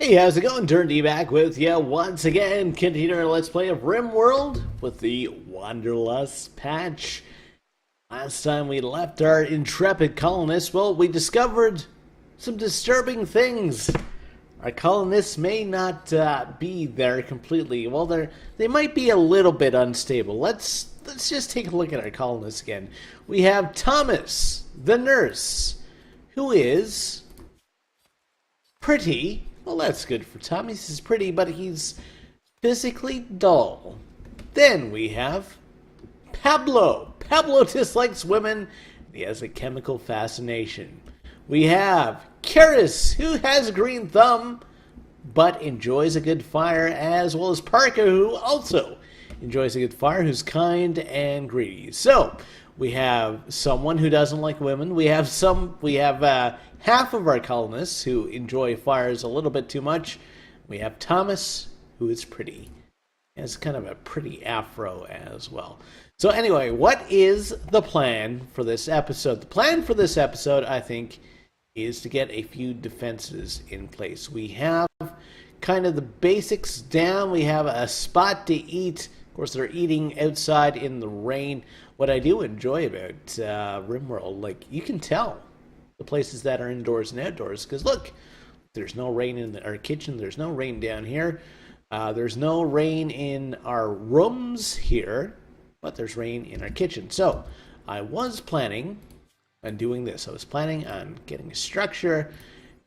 Hey, how's it going? Durinde back with you once again. Continuing our Let's Play of RimWorld with the Wanderlust patch. Last time we left our intrepid colonists, well, we discovered some disturbing things. Our colonists may not be there completely. Well, they might be a little bit unstable. Let's just take a look at our colonists again. We have Thomas, the nurse, who is pretty. Well, that's good for Thomas. He's pretty, but he's physically dull. Then we have Pablo. Pablo dislikes women. He has a chemical fascination. We have Karis, who has a green thumb, but enjoys a good fire, as well as Parker, who also enjoys a good fire, who's kind and greedy. So, we have someone who doesn't like women. We have half of our colonists who enjoy fires a little bit too much. We have Thomas, who is pretty. He has kind of a pretty afro as well. So anyway, what is the plan for this episode? The plan for this episode, I think, is to get a few defenses in place. We have kind of the basics down. We have a spot to eat. Of course, they're eating outside in the rain. What I do enjoy about RimWorld, like, you can tell the places that are indoors and outdoors, because look, there's no rain in our kitchen, there's no rain down here, there's no rain in our rooms here, but there's rain in our kitchen. So I was planning on doing this. I was planning on getting a structure,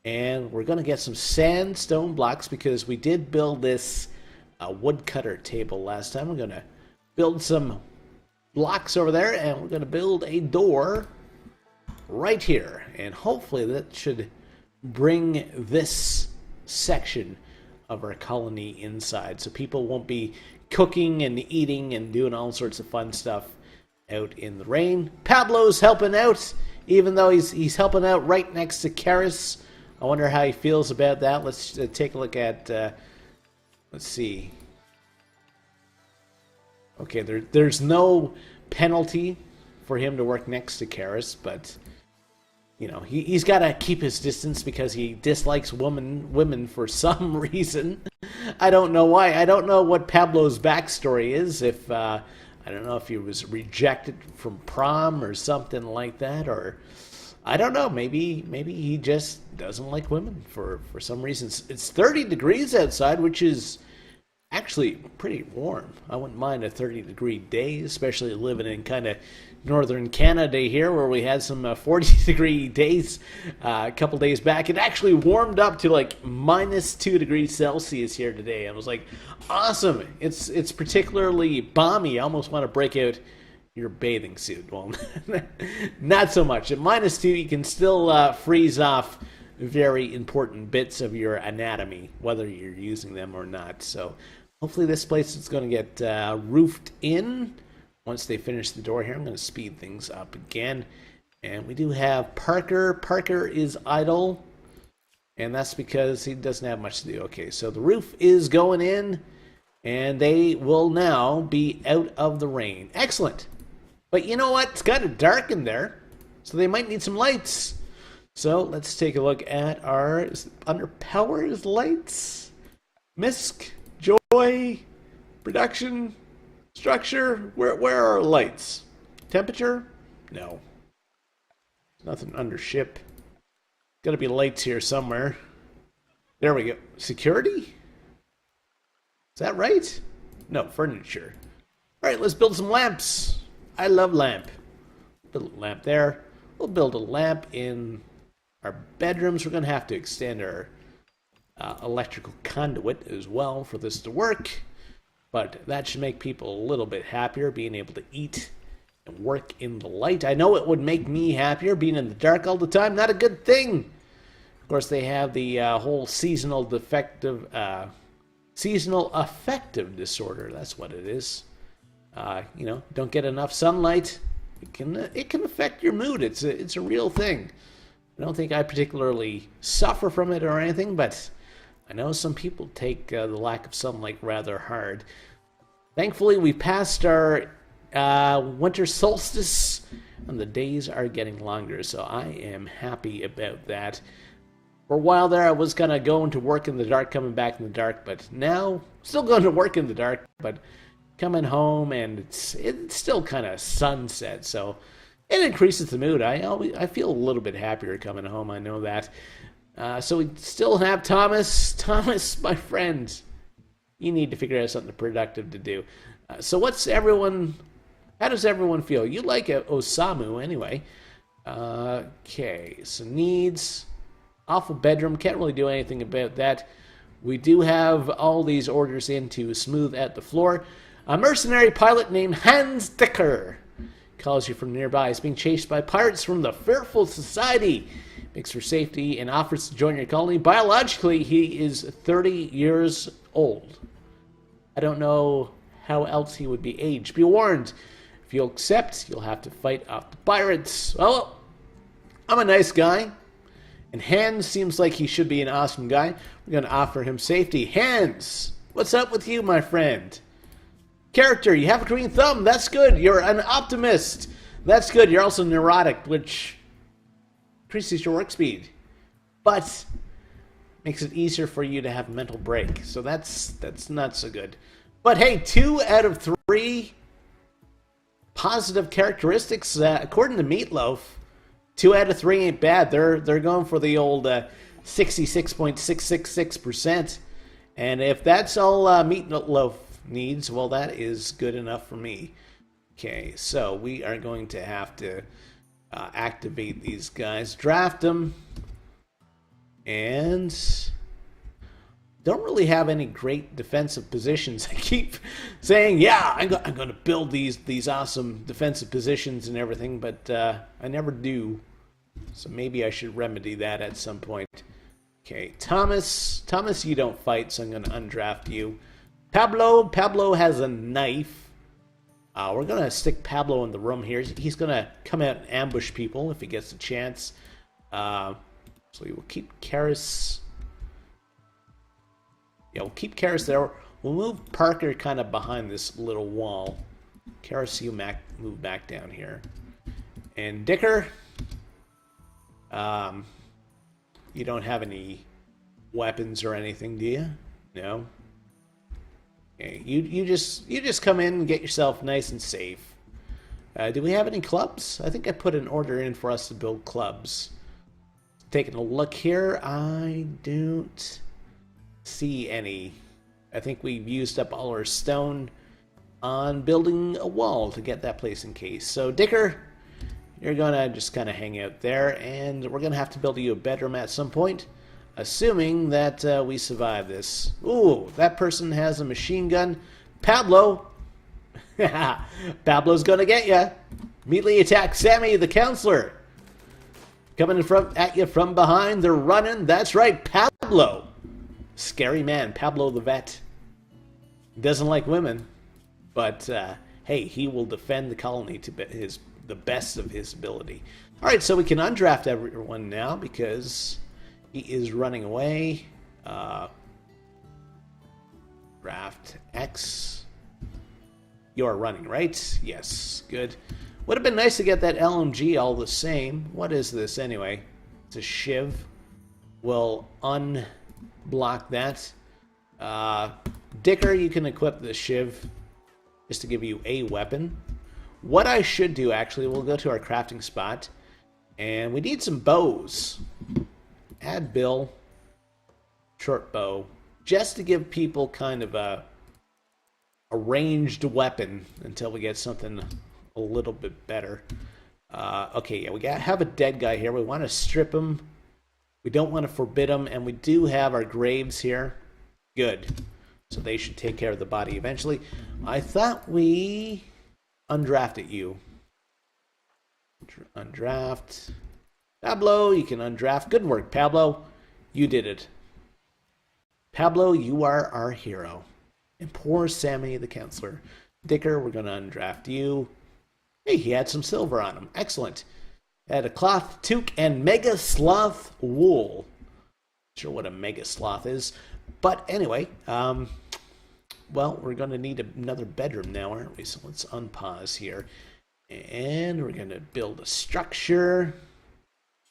and we're going to get some sandstone blocks, because we did build this woodcutter table last time. We're going to build some blocks over there, and we're going to build a door right here, and hopefully that should bring this section of our colony inside, so people won't be cooking and eating and doing all sorts of fun stuff out in the rain. Pablo's helping out, even though he's helping out right next to Karis. I wonder how he feels about that. Let's take a look at let's see. Okay, there's no penalty for him to work next to Karis, but you know, he's got to keep his distance because he dislikes women for some reason. I don't know why. I don't know what Pablo's backstory is. If I don't know if he was rejected from prom or something like that, or I don't know. Maybe he just doesn't like women for some reason. It's 30 degrees outside, which is actually pretty warm. I wouldn't mind a 30-degree day, especially living in kind of northern Canada here, where we had some 40-degree days a couple days back. It actually warmed up to like minus 2 degrees Celsius here today. I was like, awesome. It's particularly balmy. I almost want to break out your bathing suit. Well, not so much. At minus 2, you can still freeze off very important bits of your anatomy, whether you're using them or not. So hopefully this place is going to get roofed in once they finish the door here. I'm going to speed things up again. And we do have Parker. Parker is idle, and that's because he doesn't have much to do. Okay, so the roof is going in, and they will now be out of the rain. Excellent. But you know what? It's kind of dark in there, so they might need some lights. So let's take a look at our under powers lights. Misc, joy, production, structure. Where are our lights? Temperature? No. Nothing under ship. Gotta be lights here somewhere. There we go. Security? Is that right? No, furniture. Alright, let's build some lamps. I love lamp. Build a lamp there. We'll build a lamp in our bedrooms. We're going to have to extend our electrical conduit as well for this to work. But that should make people a little bit happier, being able to eat and work in the light. I know it would make me happier, being in the dark all the time. Not a good thing. Of course, they have the whole seasonal affective disorder. That's what it is. You know, don't get enough sunlight. It can affect your mood. It's a real thing. I don't think I particularly suffer from it or anything, but I know some people take the lack of sunlight rather hard. Thankfully, we passed our winter solstice, and the days are getting longer, so I am happy about that. Of For a while there, I was kind of going to work in the dark, coming back in the dark, but now still going to work in the dark, but coming home and it's still kind of sunset, so it increases the mood. I feel a little bit happier coming home. I know that. So we still have Thomas. Thomas, my friend, you need to figure out something productive to do. So what's everyone? How does everyone feel? You like Osamu anyway. Okay, so needs. Awful bedroom. Can't really do anything about that. We do have all these orders in to smooth out the floor. A mercenary pilot named Hans Dicker calls you from nearby. He's being chased by pirates from the Fearful Society. Makes for safety and offers to join your colony. Biologically, he is 30 years old. I don't know how else he would be aged. Be warned, if you'll accept, you'll have to fight off the pirates. Well, I'm a nice guy. And Hans seems like he should be an awesome guy. We're going to offer him safety. Hans, what's up with you, my friend? Character, you have a green thumb. That's good. You're an optimist. That's good. You're also neurotic, which increases your work speed. But makes it easier for you to have a mental break. So that's not so good. But hey, 2 out of 3 positive characteristics, according to Meatloaf. 2 out of 3 ain't bad. They're going for the old 66.666%. And if that's all Meatloaf needs, well, that is good enough for me. Okay, so we are going to have to activate these guys, draft them, and don't really have any great defensive positions. I keep saying, yeah, I'm going to build these awesome defensive positions and everything, but I never do. So maybe I should remedy that at some point. Okay, Thomas, you don't fight, so I'm going to undraft you. Pablo has a knife. We're going to stick Pablo in the room here. He's going to come out and ambush people if he gets a chance. So we will keep Karis. Yeah, we'll keep Karis there. We'll move Parker kind of behind this little wall. Karis, you move back down here. And Dicker, you don't have any weapons or anything, do you? No. Okay, you just come in and get yourself nice and safe. Do we have any clubs? I think I put an order in for us to build clubs. Taking a look here, I don't see any. I think we've used up all our stone on building a wall to get that place in case. So Dicker, you're gonna just kind of hang out there, and we're gonna have to build you a bedroom at some point, assuming that we survive this. Ooh, that person has a machine gun. Pablo, Pablo's gonna get you. Immediately attack Sammy, the counselor. Coming at you from behind, they're running. That's right, Pablo. Scary man, Pablo the vet. Doesn't like women, but hey, he will defend the colony to the best of his ability. All right, so we can undraft everyone now because he is running away. Draft X. You're running, right? Yes, good. Would have been nice to get that LMG all the same. What is this anyway? It's a shiv. We'll unblock that. Dicker, you can equip the shiv just to give you a weapon. What I should do, actually, we'll go to our crafting spot, and we need some bows. Add Bill, short bow, just to give people kind of a ranged weapon until we get something a little bit better. Okay, yeah, we have a dead guy here. We want to strip him. We don't want to forbid him, and we do have our graves here. Good. So they should take care of the body eventually. I thought we undrafted you. Undraft. Pablo, you can undraft. Good work, Pablo. You did it. Pablo, you are our hero. And poor Sammy, the counselor. Dicker, we're going to undraft you. Hey, he had some silver on him. Excellent. Had a cloth toque and mega sloth wool. Not sure what a mega sloth is. But anyway, well, we're going to need another bedroom now, aren't we? So let's unpause here. And we're going to build a structure.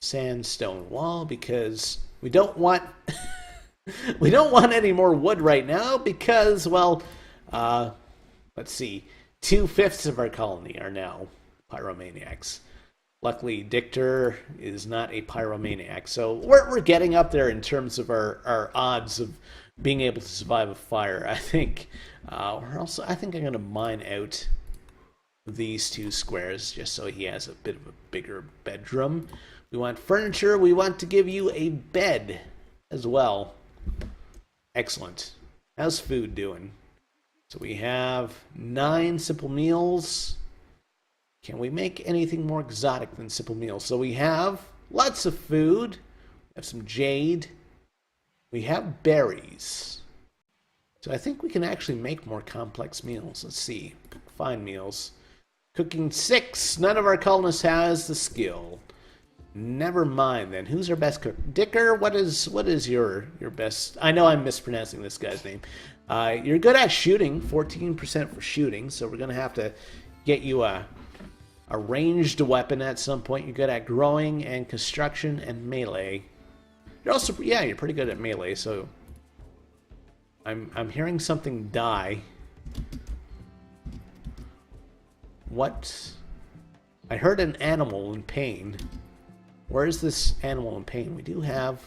Sandstone wall, because We don't want we don't want any more wood right now because, well, let's see, 2/5 of our colony are now pyromaniacs. Luckily, Dictor is not a pyromaniac, so we're getting up there in terms of our odds of being able to survive a fire. I think I think I'm going to mine out these 2 squares just so he has a bit of a bigger bedroom. We want furniture. We want to give you a bed as well. Excellent. How's food doing? So we have 9 simple meals. Can we make anything more exotic than simple meals? So we have lots of food. We have some jade. We have berries. So I think we can actually make more complex meals. Let's see. Fine meals. Cooking 6. None of our colonists has the skill. Never mind then. Who's our best cook? Dicker, what is your best? I know I'm mispronouncing this guy's name. You're good at shooting. 14% for shooting. So we're going to have to get you a ranged weapon at some point. You're good at growing and construction and melee. You're also, yeah, you're pretty good at melee. So I'm hearing something die. What? I heard an animal in pain. Where is this animal in pain? We do have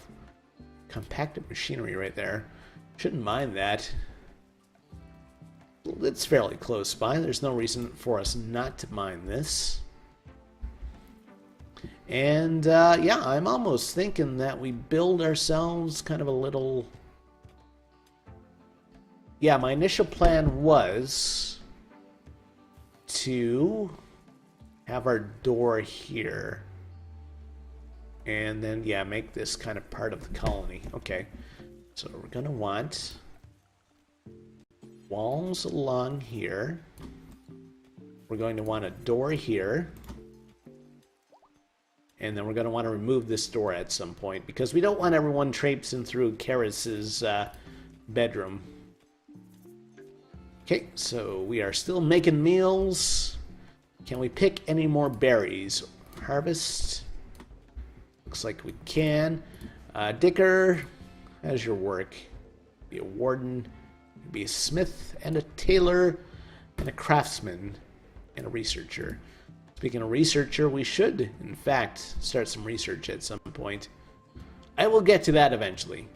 compacted machinery right there. Shouldn't mind that. It's fairly close by. There's no reason for us not to mine this. And yeah, I'm almost thinking that we build ourselves kind of a little... Yeah, my initial plan was to have our door here. And then, yeah, make this kind of part of the colony. Okay, so we're going to want walls along here. We're going to want a door here. And then we're going to want to remove this door at some point because we don't want everyone traipsing through Karis's bedroom. Okay, so we are still making meals. Can we pick any more berries? Harvest. Looks like we can. Dicker, how's your work? Be a warden, be a smith, and a tailor, and a craftsman, and a researcher. Speaking of researcher, we should, in fact, start some research at some point. I will get to that eventually.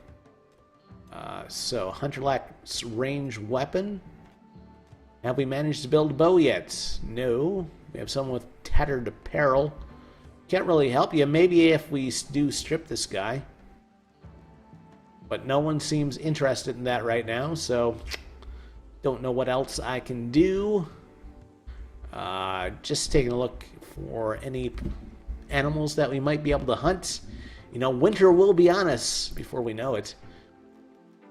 So, Hunter lacks range weapon. Have we managed to build a bow yet? No. We have someone with tattered apparel. Can't really help you. Maybe if we do strip this guy. But no one seems interested in that right now, so don't know what else I can do. Just taking a look for any animals that we might be able to hunt. You know, winter will be on us before we know it.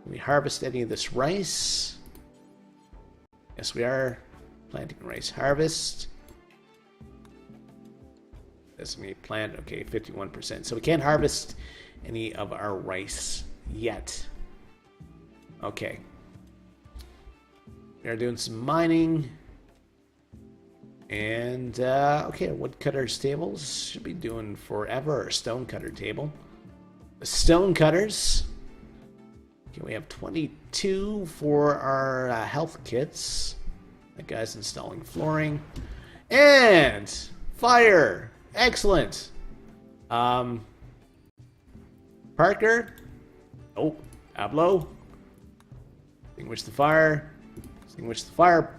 Can we harvest any of this rice? Yes, we are planting rice. Harvest. Designate plant. Okay, 51%. So we can't harvest any of our rice yet. Okay. We are doing some mining. And, okay, woodcutter tables should be doing forever. Or stonecutter table. The stonecutters. Okay, we have 22 for our health kits. That guy's installing flooring. And fire! Excellent! Parker? Oh, Pablo. Extinguish the fire. Extinguish the fire.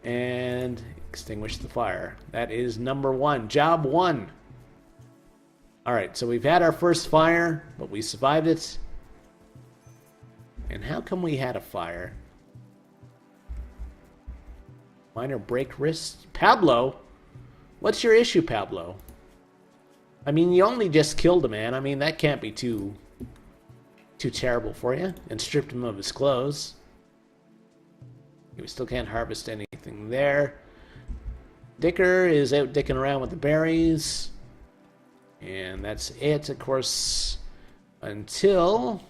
And extinguish the fire. That is number 1. Job 1. Alright, so we've had our first fire, but we survived it. And how come we had a fire? Minor break wrist? Pablo? What's your issue, Pablo? I mean, you only just killed a man. I mean, that can't be too terrible for you. And stripped him of his clothes. We still can't harvest anything there. Dicker is out dicking around with the berries. And that's it, of course, until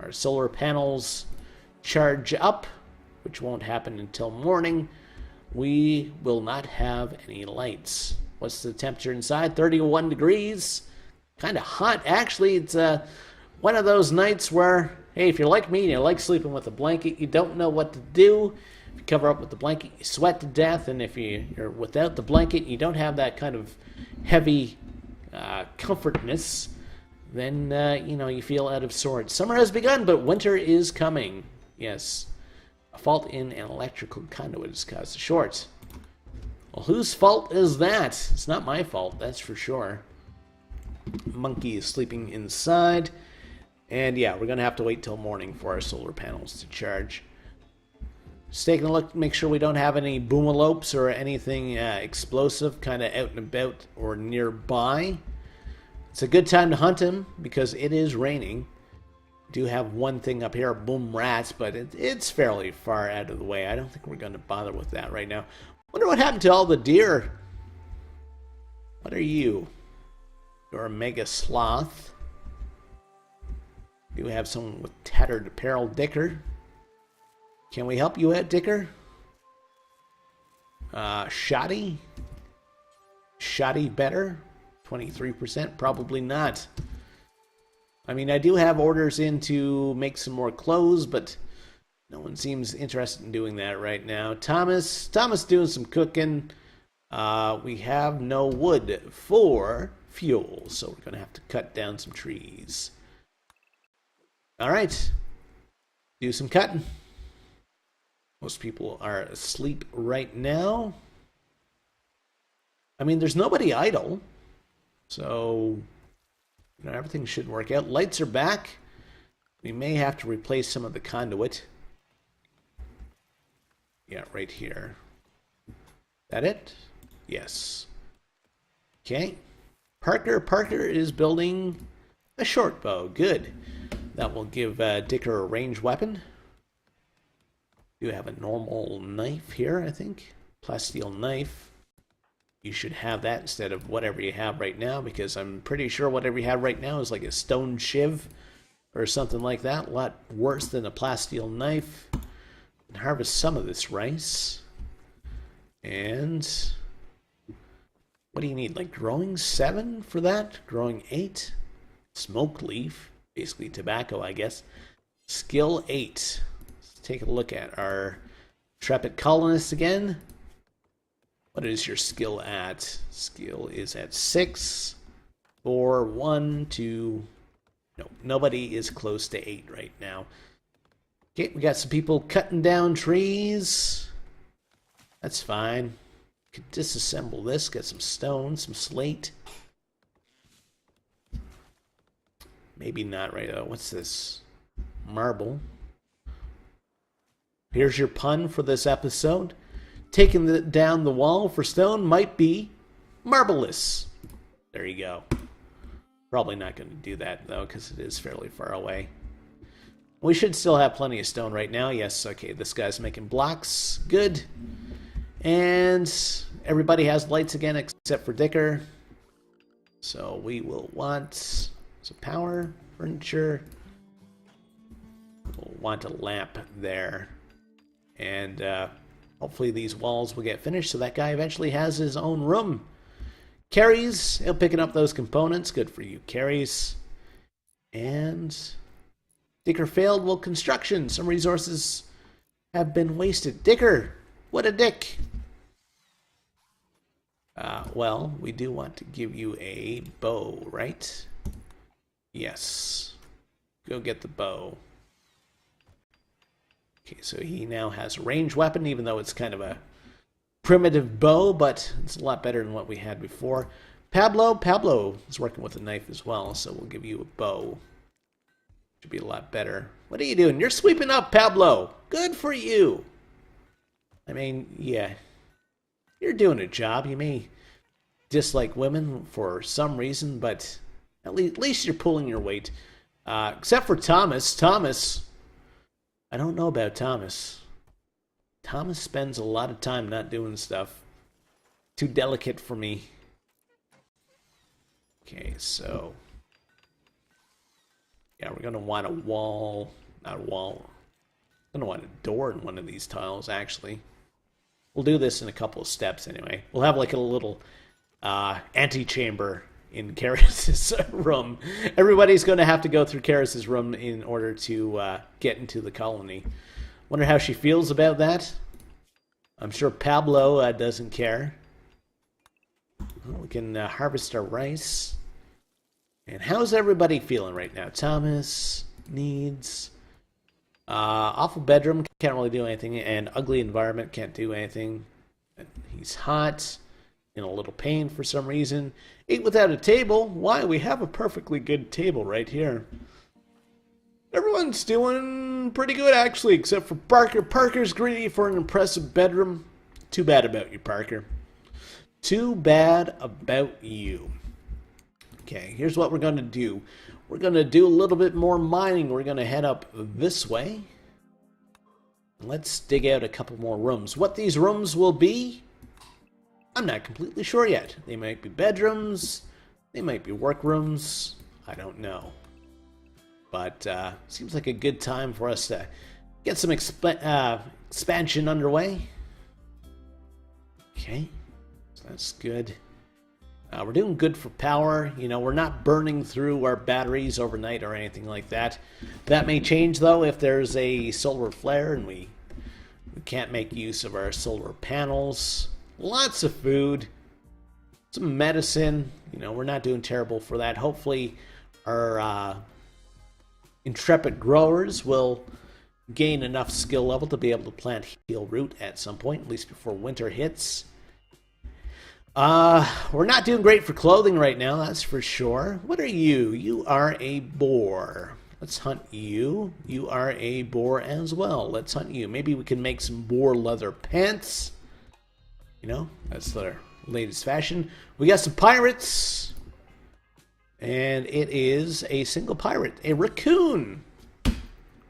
our solar panels charge up, which won't happen until morning. We will not have any lights. What's the temperature inside? 31 degrees. kind of hot. Actually, it's one of those nights where, hey, if you're like me and you like sleeping with a blanket, you don't know what to do. If you cover up with the blanket, you sweat to death. And if you're without the blanket, you don't have that kind of heavy comfortness, then, you feel out of sorts. Summer has begun, but winter is coming. Yes. A fault in an electrical conduit has caused the short. Well, whose fault is that? It's not my fault, that's for sure. Monkey is sleeping inside. And yeah, we're going to have to wait till morning for our solar panels to charge. Just taking a look, make sure we don't have any boomalopes or anything explosive kind of out and about or nearby. It's a good time to hunt him because it is raining. Do have one thing up here, boom rats, but it's fairly far out of the way. I don't think we're going to bother with that right now. Wonder what happened to all the deer. What are you? You're a mega sloth. Do have someone with tattered apparel, Dicker. Can we help you out, Dicker? Shoddy? Shoddy better? 23%? Probably not. I mean, I do have orders in to make some more clothes, but no one seems interested in doing that right now. Thomas doing some cooking. We have no wood for fuel, so we're going to have to cut down some trees. All right. Do some cutting. Most people are asleep right now. I mean, there's nobody idle. So, everything should work out. Lights are back. We may have to replace some of the conduit. Yeah, right here. That it? Yes. Okay. Parker is building a short bow. Good. That will give Dicker a ranged weapon. You have a normal knife here, I think. Plasteel knife. You should have that instead of whatever you have right now, because I'm pretty sure whatever you have right now is like a stone shiv or something like that. A lot worse than a plasteel knife. And harvest some of this rice. And what do you need? Like growing 7 for that? Growing 8? Smoke leaf. Basically tobacco, I guess. Skill 8. Let's take a look at our intrepid colonists again. What is your skill at? Skill is at 6. 4, 1, 2. No, nobody is close to 8 right now. Okay, we got some people cutting down trees. That's fine. Could disassemble this, get some stone, some slate. Maybe not right now. What's this? Marble. Here's your pun for this episode. Taking down the wall for stone might be marvelous. There you go. Probably not going to do that, though, because it is fairly far away. We should still have plenty of stone right now. Yes, okay, this guy's making blocks. Good. And everybody has lights again except for Dicker. So we will want some power, furniture. We'll want a lamp there. And hopefully these walls will get finished so that guy eventually has his own room. Carries, he'll picking up those components. Good for you, Carries. And Dicker failed. Well, construction. Some resources have been wasted. Dicker, what a dick. Well, we do want to give you a bow, right? Yes. Go get the bow. Okay, so he now has a ranged weapon, even though it's kind of a primitive bow, but it's a lot better than what we had before. Pablo is working with a knife as well, so we'll give you a bow. Should be a lot better. What are you doing? You're sweeping up, Pablo. Good for you. I mean, yeah. You're doing a job. You may dislike women for some reason, but at least you're pulling your weight. Except for Thomas. I don't know about Thomas. Thomas spends a lot of time not doing stuff. Too delicate for me. Okay, so yeah, we're gonna want a wall, not a wall. We're gonna want a door in one of these tiles, actually. We'll do this in a couple of steps anyway. We'll have like a little antechamber in Karis's room. Everybody's going to have to go through Karis's room in order to get into the colony. Wonder how she feels about that. I'm sure Pablo doesn't care. Well, we can harvest our rice. And how's everybody feeling right now? Thomas needs awful bedroom, can't really do anything, and ugly environment, can't do anything. He's hot, in a little pain for some reason. Ate without a table. Why? We have a perfectly good table right here. Everyone's doing pretty good, actually, except for Parker. Parker's greedy for an impressive bedroom. Too bad about you, Parker. Too bad about you. Okay, here's what we're going to do. We're going to do a little bit more mining. We're going to head up this way. Let's dig out a couple more rooms. What these rooms will be, I'm not completely sure yet. They might be bedrooms. They might be workrooms. I don't know. But seems like a good time for us to get some expansion underway. Okay, so that's good. We're doing good for power. You know, we're not burning through our batteries overnight or anything like that. That may change, though, if there's a solar flare and we can't make use of our solar panels. Lots of food. Some medicine. You know, we're not doing terrible for that. Hopefully, our intrepid growers will gain enough skill level to be able to plant heal root at some point, at least before winter hits. We're not doing great for clothing right now, that's for sure. What are you? You are a boar. Let's hunt you. You are a boar as well. Let's hunt you. Maybe we can make some boar leather pants. You know, that's their latest fashion. We got some pirates. And it is a single pirate. A raccoon.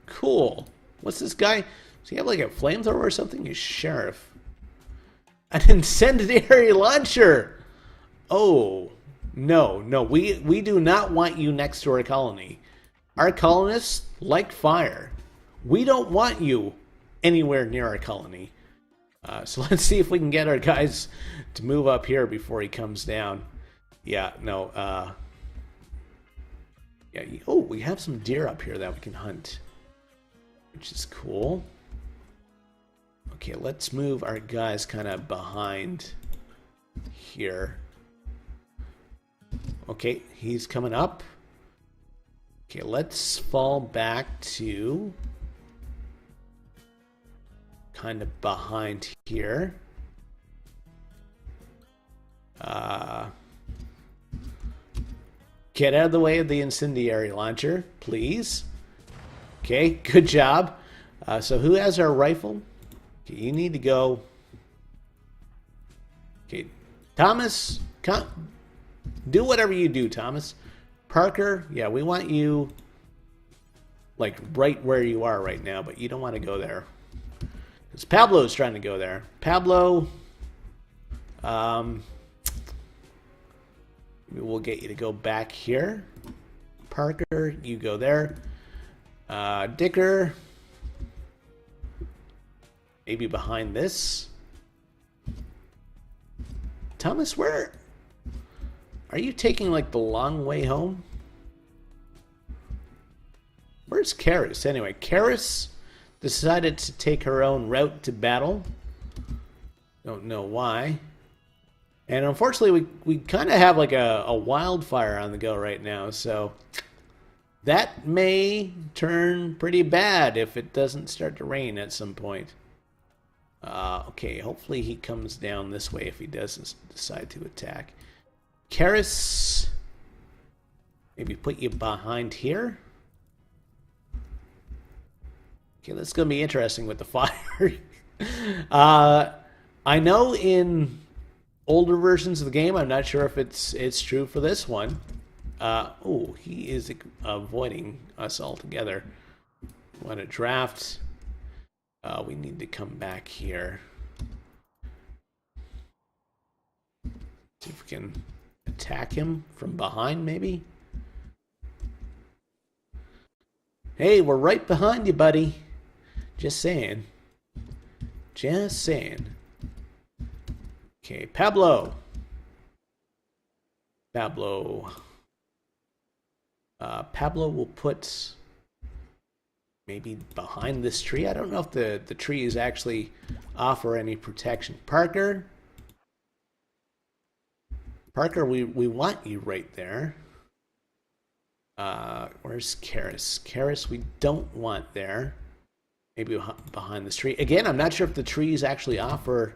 Cool. What's this guy? Does he have like a flamethrower or something? He's sheriff. An incendiary launcher. Oh, no. We do not want you next to our colony. Our colonists like fire. We don't want you anywhere near our colony. So let's see if we can get our guys to move up here before he comes down. Yeah, no. Yeah. Oh, we have some deer up here that we can hunt, which is cool. Okay, let's move our guys kind of behind here. Okay, he's coming up. Okay, let's fall back to kind of behind here. Get out of the way of the incendiary launcher, please. Okay, good job. So who has our rifle? Okay, you need to go. Okay, Thomas, come. Do whatever you do, Thomas. Parker, yeah, we want you like right where you are right now, but you don't want to go there. Because Pablo's trying to go there. Pablo, we'll get you to go back here. Parker, you go there. Dicker, maybe behind this. Thomas, where are you taking like the long way home? Where's Karis? Anyway, Karis decided to take her own route to battle. Don't know why. And unfortunately, we kind of have like a wildfire on the go right now, so that may turn pretty bad if it doesn't start to rain at some point. Okay, hopefully he comes down this way if he doesn't decide to attack. Karis, maybe put you behind here. Okay, that's going to be interesting with the fire. I know in older versions of the game, I'm not sure if it's true for this one. Oh, he is avoiding us altogether. We want to draft. We need to come back here. See if we can attack him from behind, maybe. Hey, we're right behind you, buddy. Just saying. Just saying. Okay, Pablo. Pablo. Pablo will put maybe behind this tree. I don't know if the trees actually offer any protection. Parker, we want you right there. Where's Karis? Karis, we don't want there. Maybe behind this tree. Again, I'm not sure if the trees actually offer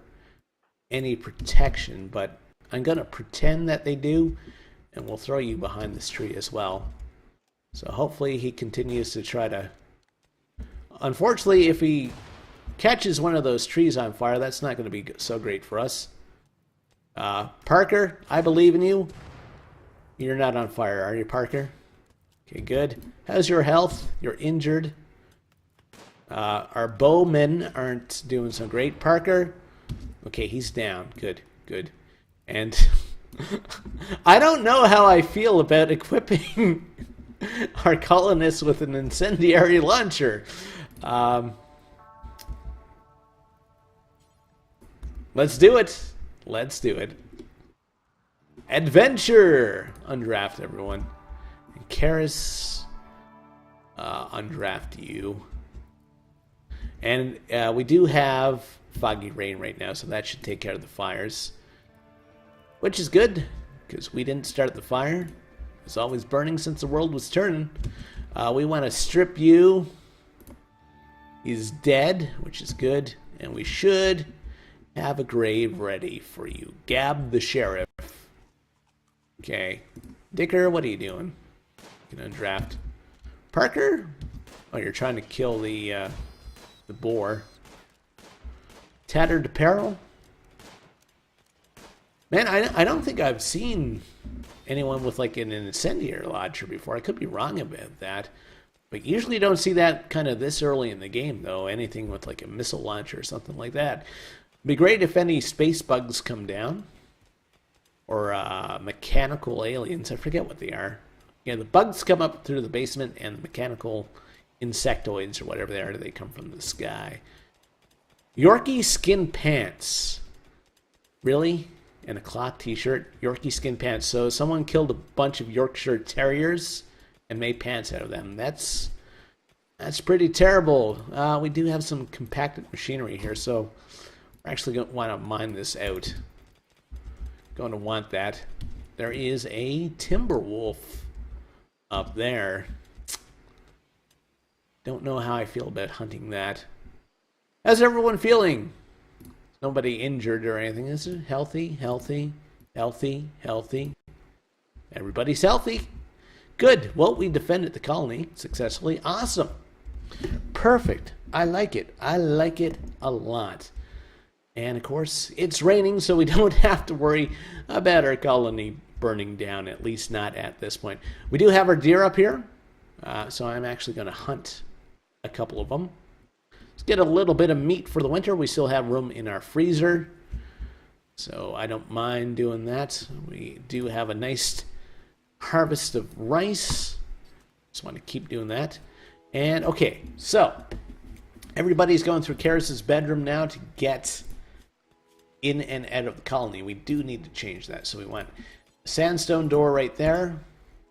any protection, but I'm going to pretend that they do, and we'll throw you behind this tree as well. So hopefully he continues to try to... Unfortunately, if he catches one of those trees on fire, that's not going to be so great for us. Parker, I believe in you. You're not on fire, are you, Parker? Okay, good. How's your health? You're injured. Our bowmen aren't doing so great. Parker, okay, he's down. Good, good. And I don't know how I feel about equipping our colonists with an incendiary launcher. Let's do it. Let's do it. Adventure! Undraft, everyone. And Karis, undraft you. And we do have foggy rain right now, so that should take care of the fires. Which is good, because we didn't start the fire. It's always burning since the world was turning. We want to strip you. He's dead, which is good. And we should have a grave ready for you. Gab the sheriff. Okay. Dicker, what are you doing? Gonna draft. Parker? Oh, you're trying to kill the boar. Tattered apparel? Man, I don't think I've seen anyone with like an incendiary launcher before. I could be wrong about that. But usually don't see that kind of this early in the game, though. Anything with like a missile launcher or something like that. It'd be great if any space bugs come down. Or mechanical aliens. I forget what they are. Yeah, the bugs come up through the basement, and the mechanical insectoids or whatever they are, they come from the sky. Yorkie skin pants. Really? And a cloth t-shirt? Yorkie skin pants. So someone killed a bunch of Yorkshire Terriers and made pants out of them. That's pretty terrible. We do have some compacted machinery here, so we're actually going to want to mine this out. Going to want that. There is a timber wolf up there. Don't know how I feel about hunting that. How's everyone feeling? Nobody injured or anything. Is it healthy, healthy, healthy, healthy? Everybody's healthy. Good. Well, we defended the colony successfully. Awesome. Perfect. I like it. I like it a lot. And, of course, it's raining, so we don't have to worry about our colony burning down, at least not at this point. We do have our deer up here, so I'm actually going to hunt a couple of them. Let's get a little bit of meat for the winter. We still have room in our freezer, so I don't mind doing that. We do have a nice harvest of rice. Just want to keep doing that. And, okay, so everybody's going through Karis's bedroom now to get in and out of the colony. We do need to change that. So we want a sandstone door right there.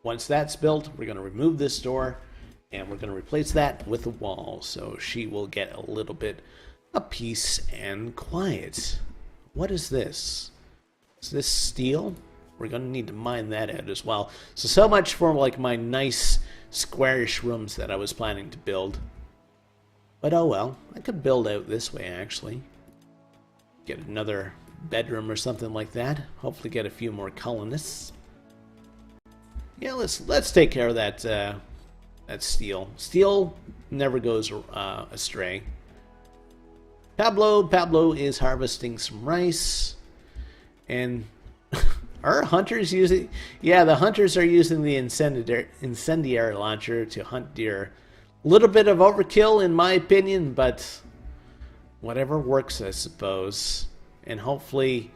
Once that's built, we're going to remove this door and we're going to replace that with a wall. So she will get a little bit of peace and quiet. What is this? Is this steel? We're going to need to mine that out as well. So much for like my nice squarish rooms that I was planning to build. But oh well, I could build out this way actually. Get another bedroom or something like that. Hopefully get a few more colonists. Yeah, let's take care of that that steel. Steel never goes astray. Pablo is harvesting some rice. And are hunters using... Yeah, the hunters are using the incendiary launcher to hunt deer. A little bit of overkill in my opinion, but whatever works, I suppose. And hopefully,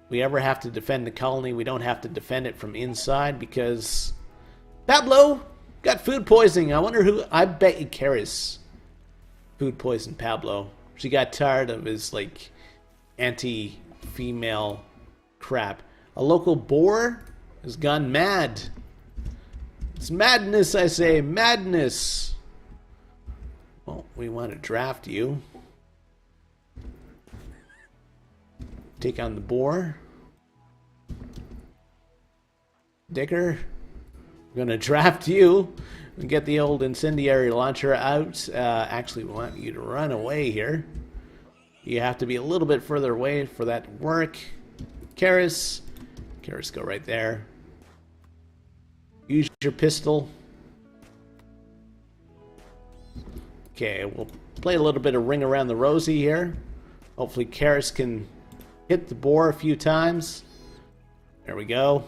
we ever have to defend the colony, we don't have to defend it from inside, because Pablo got food poisoning. I wonder who... I bet you Karis food poisoned Pablo. She got tired of his, like, anti-female crap. A local boar? has gone mad. It's madness, I say, madness. Well, we want to draft you. Take on the boar. Dicker, we're going to draft you and get the old incendiary launcher out. Actually, we want you to run away here. You have to be a little bit further away for that to work. Karis, go right there. Use your pistol. Okay, we'll play a little bit of Ring Around the Rosie here. Hopefully Karis can hit the boar a few times. There we go.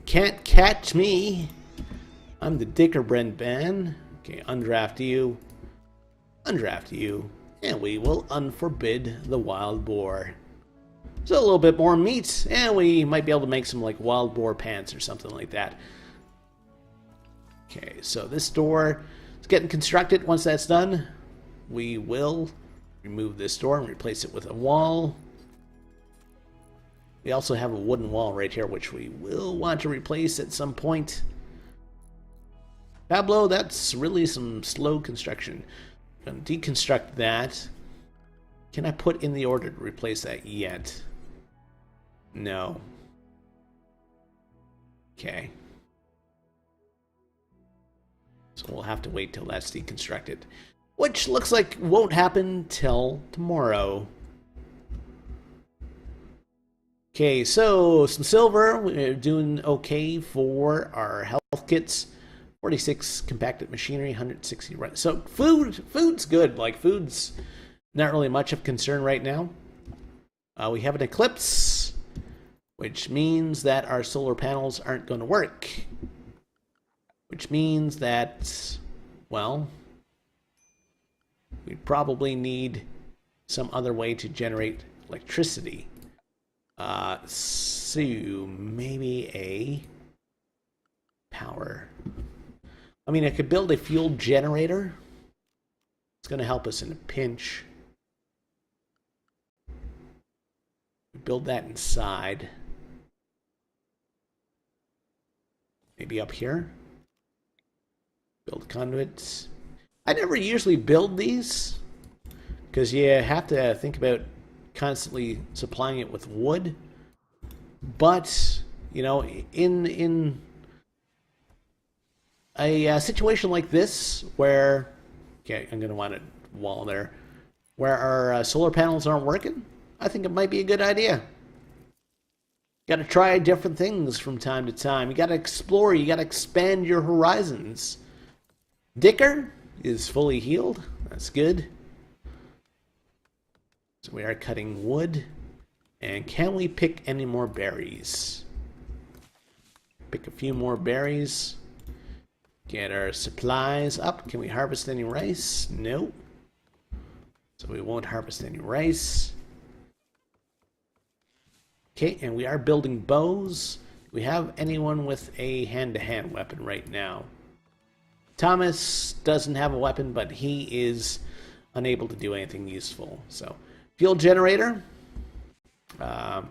Can't catch me. I'm the Dickerbrand man. Okay, undraft you. Undraft you. And we will unforbid the wild boar. So a little bit more meat, and we might be able to make some like wild boar pants or something like that. Okay, so this door is getting constructed. Once that's done, we will remove this door and replace it with a wall. We also have a wooden wall right here, which we will want to replace at some point. Pablo, that's really some slow construction. I'm going to deconstruct that. Can I put in the order to replace that yet? No. Okay. So we'll have to wait till that's deconstructed. Which looks like won't happen till tomorrow. Okay, so some silver. We're doing okay for our health kits. 46 compacted machinery, 160 run. So food's good. Like food's not really much of concern right now. We have an eclipse, which means that our solar panels aren't going to work. Which means that, well, we probably need some other way to generate electricity. So maybe a power. I mean, I could build a fuel generator. It's going to help us in a pinch. Build that inside. Maybe up here. Build conduits. I never usually build these because you have to think about constantly supplying it with wood. But, you know, in a situation like this where, okay, I'm going to want a wall there, where our solar panels aren't working, I think it might be a good idea. Got to try different things from time to time. You got to explore. You got to expand your horizons. Dicker is fully healed. That's good. So we are cutting wood. And can we pick any more berries? Pick a few more berries. Get our supplies up. Can we harvest any rice? No. So we won't harvest any rice. Okay, and we are building bows. Do we have anyone with a hand-to-hand weapon right now? Thomas doesn't have a weapon, but he is unable to do anything useful. So, fuel generator. So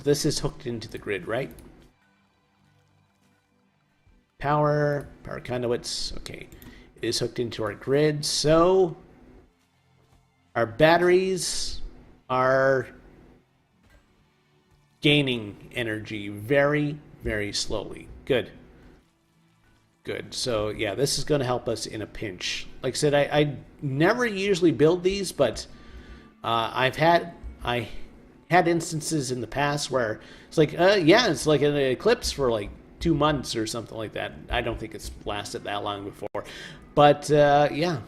this is hooked into the grid, right? Power conduits. Okay, it is hooked into our grid. So our batteries are gaining energy very, very slowly. Good. Good. So yeah, this is going to help us in a pinch. Like I said, I never usually build these, but I had instances in the past where it's like, yeah, it's like an eclipse for like 2 months or something like that. I don't think it's lasted that long before. But yeah,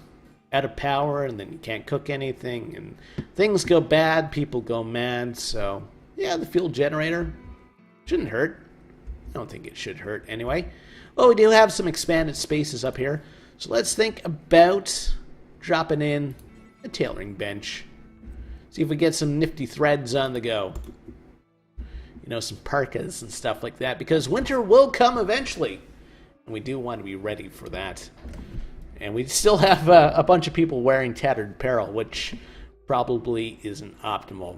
out of power, and then you can't cook anything, and things go bad, people go mad. So yeah, the fuel generator shouldn't hurt. I don't think it should hurt anyway. Well, we do have some expanded spaces up here. So let's think about dropping in a tailoring bench. See if we get some nifty threads on the go. You know, some parkas and stuff like that. Because winter will come eventually. And we do want to be ready for that. And we still have a bunch of people wearing tattered apparel, which probably isn't optimal.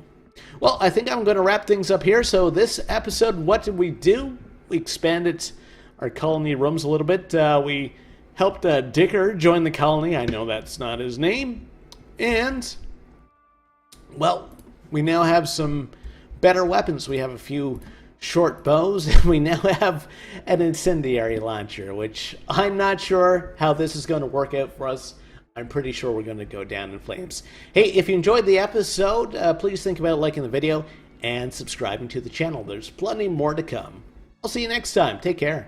Well, I think I'm going to wrap things up here. So this episode, what did we do? We expanded our colony rooms a little bit. We helped Dicker join the colony. I know that's not his name. And, well, we now have some better weapons. We have a few short bows, and we now have an incendiary launcher, which I'm not sure how this is going to work out for us. I'm pretty sure we're going to go down in flames. Hey, if you enjoyed the episode, please think about liking the video and subscribing to the channel. There's plenty more to come. I'll see you next time. Take care.